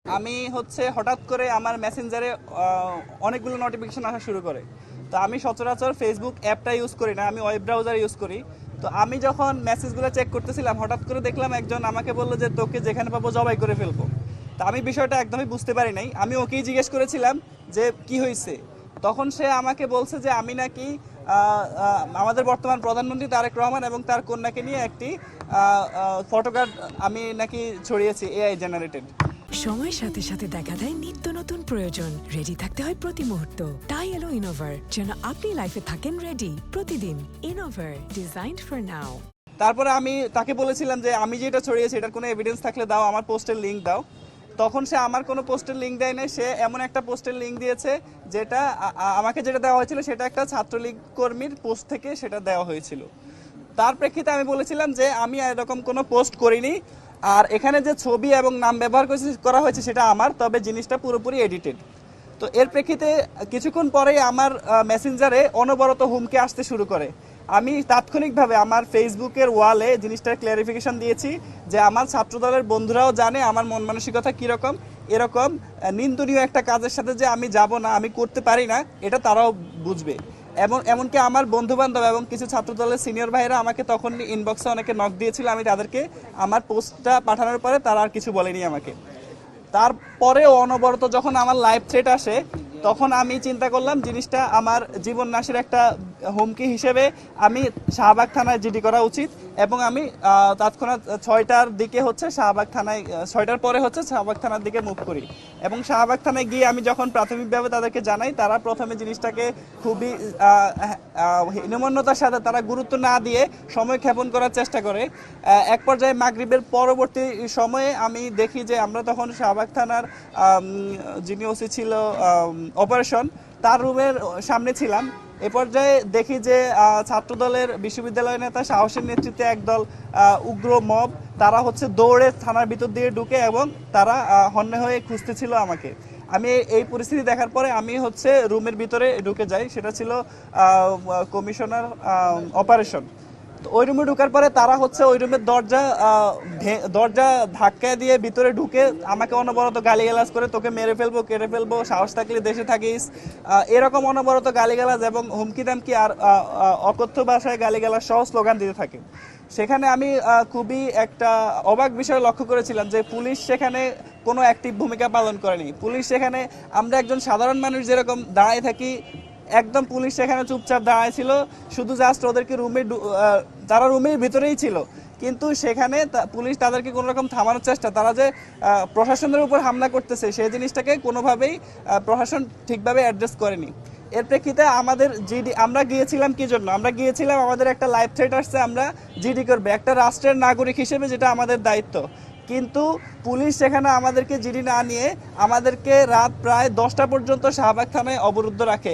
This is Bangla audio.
আমি হঠাৎ করে আমার মেসেঞ্জারে অনেকগুলো নোটিফিকেশন আসা শুরু করে। তো আমি সচরাচর ফেসবুক অ্যাপটা ইউজ করি না, আমি ওয়েব ব্রাউজার ইউজ করি। তো আমি যখন মেসেজগুলো চেক করতেছিলাম, হঠাৎ করে দেখলাম একজন আমাকে বললো যে তোকে যেখানে পাবো জবাই করে ফেলবো। তো আমি বিষয়টা একদমই বুঝতে পারি নাই। আমি ওকেই জিজ্ঞেস করেছিলাম যে কি হয়েছে। তখন সে আমাকে বলছে যে আমি নাকি আমাদের বর্তমান প্রধানমন্ত্রী তারেক রহমান এবং তার কন্যাকে নিয়ে একটি ফটোকার্ড আমি নাকি ছড়িয়েছি, এআই জেনারেটেড। সময়ের সাথে সাথে দেখা দেয় নিত্য নতুন প্রয়োজন। রেডি থাকতে হয় প্রতি মুহূর্ত। তাই এলো ইনোভার, যেন আপনি লাইফে থাকেন রেডি প্রতিদিন। Innova, designed for now. তারপরে আমি তাকে বলেছিলাম যে আমি যেটা ছড়িয়েছি এটার কোনো এভিডেন্স থাকলে দাও, আমার পোস্টের লিঙ্ক দাও। তখন সে আমার কোনো পোস্টের লিঙ্ক দেয় না, সে এমন একটা পোস্টের লিঙ্ক দিয়েছে যেটা আমাকে যেটা দেওয়া হয়েছিল সেটা একটা ছাত্রলীগ কর্মীর পোস্ট থেকে সেটা দেওয়া হয়েছিল। তার প্রেক্ষিতে আমি বলেছিলাম যে আমি এরকম কোনো পোস্ট করিনি, আর এখানে যে ছবি এবং নাম ব্যবহার করা হয়েছে সেটা আমার, তবে জিনিসটা পুরোপুরি এডিটেড। তো এর প্রেক্ষিতে কিছুক্ষণ পরেই আমার মেসেঞ্জারে অনবরত হুমকি আসতে শুরু করে। আমি তাৎক্ষণিকভাবে আমার ফেসবুকের ওয়ালে জিনিসটার ক্ল্যারিফিকেশন দিয়েছি যে আমার ছাত্রদলের বন্ধুরাও জানে আমার মন মানসিকতা কীরকম। এরকম নিন্দনীয় একটা কাজের সাথে যে আমি যাব না, আমি করতে পারি না, এটা তারাও বুঝবে। এমনকি আমার বন্ধুবান্ধব এবং কিছু ছাত্রদলের সিনিয়র ভাইরা আমাকে তখন ইনবক্সে অনেকে নক দিয়েছিল। আমি তাদেরকে আমার পোস্টটা পাঠানোর পরে তারা আর কিছু বলেনি আমাকে। তারপরেও অনবরত যখন আমার লাইভ থ্রেট আসে, তখন আমি চিন্তা করলাম জিনিসটা আমার জীবন নাশের একটা হুমকি হিসেবে আমি শাহবাগ থানায় জিডি করা উচিত। এবং আমি তৎক্ষণাৎ 6টার দিকে শাহবাগ থানায়, 6টার পরে শাহবাগ থানার দিকে মুভ করি। এবং শাহবাগ থানায় গিয়ে আমি যখন প্রাথমিকভাবে তাদেরকে জানাই, তারা প্রথমে জিনিসটাকে খুবই হীনমন্যতার সাথে, তারা গুরুত্ব না দিয়ে সময় ক্ষেপণ করার চেষ্টা করে। এক পর্যায়ে মাগরিবের পরবর্তী সময়ে আমি দেখি যে আমরা তখন শাহবাগ থানার যিনি ওসি ছিল অপারেশন, তার রুমের সামনে ছিলাম। এ পর্যায়ে দেখি যে ছাত্রদলের বিশ্ববিদ্যালয় নেতা সাহসের নেতৃত্বে একদল উগ্র মব, তারা দৌড়ে থানার ভিতর দিয়ে ঢুকে এবং তারা হন্যে হয়ে খুঁজতেছিল আমাকে। আমি এই পরিস্থিতি দেখার পরে আমি রুমের ভিতরে ঢুকে যাই, সেটা ছিল কমিশনার অপারেশন। তো ওই রুমে ঢুকার পরে তারা ওই রুমের দরজা ধাক্কা দিয়ে ভিতরে ঢুকে আমাকে অনবরত গালিগালাজ করে, তোকে মেরে ফেলবো, কেটে ফেলবো, সাহস থাকলে দেশে থাকিস, এরকম অনবরত গালিগালাজ এবং হুমকি দামকি আর অকথ্য ভাষায় গালিগালাজ সহ স্লোগান দিতে থাকে। সেখানে আমি খুবই একটা অবাক বিষয় লক্ষ্য করেছিলাম যে পুলিশ সেখানে কোনো অ্যাক্টিভ ভূমিকা পালন করেনি। পুলিশ সেখানে, আমরা একজন সাধারণ মানুষ যেরকম দাঁড়ায় থাকি, একদম পুলিশ সেখানে চুপচাপ দাঁড়ায় ছিল, শুধু জাস্ট ওদেরকে তারা রুমের ভিতরেই ছিল। কিন্তু সেখানে পুলিশ তাদেরকে কোনো রকম থামানোর চেষ্টা, তারা যে প্রশাসনের উপর হামলা করতেছে সেই জিনিসটাকে কোনোভাবেই প্রশাসন ঠিকভাবে অ্যাড্রেস করেনি। এর প্রেক্ষিতে আমাদের জিডি, আমরা গিয়েছিলাম কি জন্য? আমরা গিয়েছিলাম, আমাদের একটা লাইভ থ্রেট আসছে, আমরা জিডি করবে একটা রাষ্ট্রের নাগরিক হিসেবে, যেটা আমাদের দায়িত্ব। কিন্তু পুলিশ সেখানে আমাদেরকে জিডি না নিয়ে আমাদেরকে রাত প্রায় 10টা পর্যন্ত শাহবাগ থানায় অবরুদ্ধ রাখে।